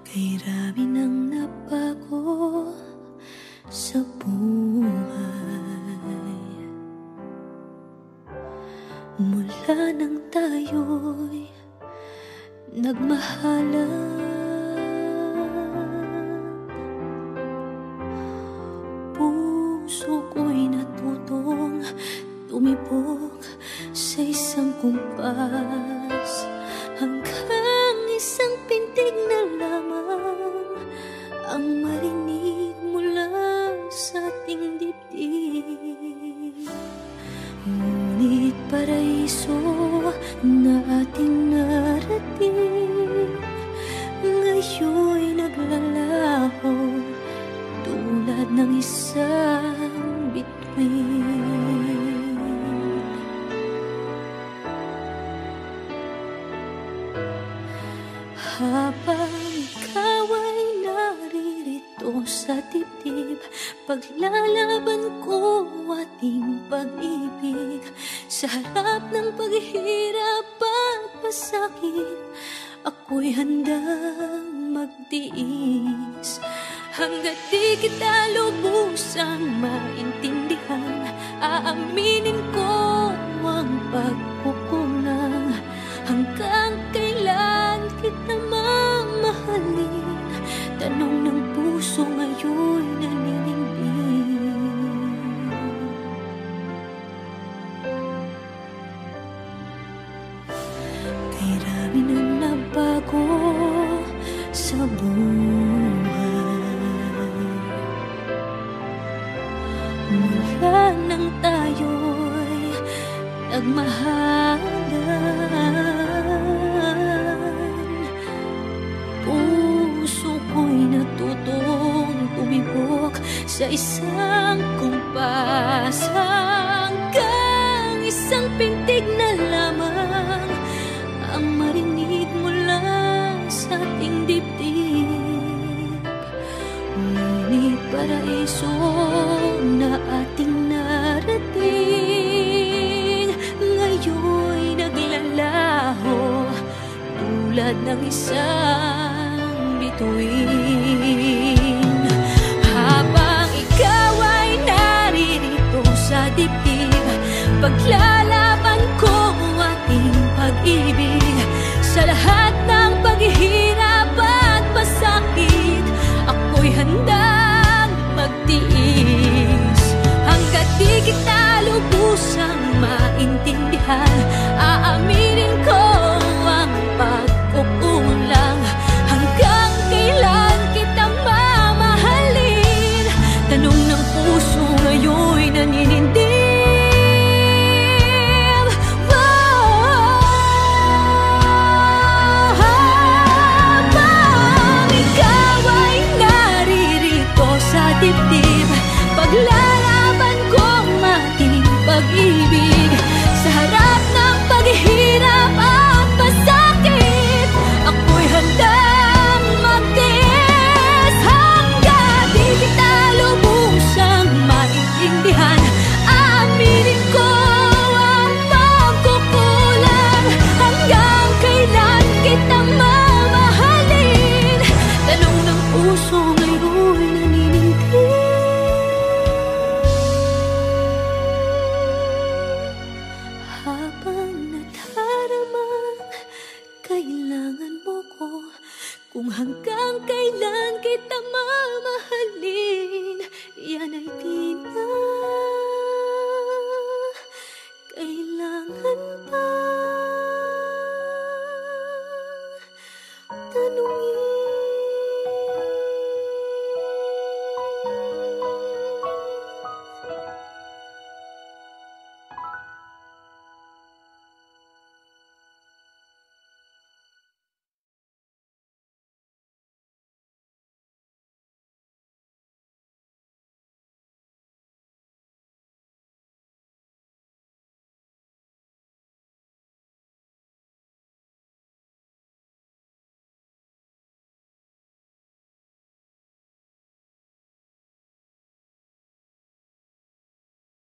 Kay rami nang nabago sa buhay mula nang tayo'y nagmahalan. Puso ko'y natutong tumibok sa isang kumpas, hanggang isang pintig na lamang ang marinig mula sa ating dibdib. Ngunit paraiso na ating narating ngayon'y naglalaho tulad ng isang bituin. Habang ikaw ay naririto sa dibdib, paglalaban ko ating pag-ibig. Sa harap ng paghihirap at pasakit, ako'y handang magtiis. Hanggat di kita lubusang maintindihan, aaminin ko ang pagkukulang. Hanggang kailan kita mamahalin? Tanong ng puso ngayon naninindig. Kay rami nang nabago sa buhay mula nang tayo'y nagmahalan. Puso ko'y natutong tumibok sa isang kumpas, hanggang isang pintig na lamang ang marinig mula sa ating dibdib. Ngunit paraiso na ating narating ngayon'y naglalaho tulad ng isang bituin. Habang ikaw ay naririto sa dibdib, paglalaban ko ating pag-ibig. Sa lahat ng paghihirap at pasakit, ako'y handang magtiis. Hanggat di kita lubusang maintindihan, aaminin ko ang pagkukulang. Hanggang kailan kita mamahalin? Tanong ng puso ngayon'y naninindig. Habang ikaw ay naririto sa dibdib, paglalaban kong ating pag-ibig. Sa harap ng paghihirap at pasakit, ako'y handang magtiis. Hanggang di kita lubusang maintindihan, aaminin ko ang pagkukulang. Hanggang kailan kita mamahalin? Tanong ng puso ngayon naninindig. Habang nadaramang kailangan mo ko, kung hanggang kailan kita mamahalin.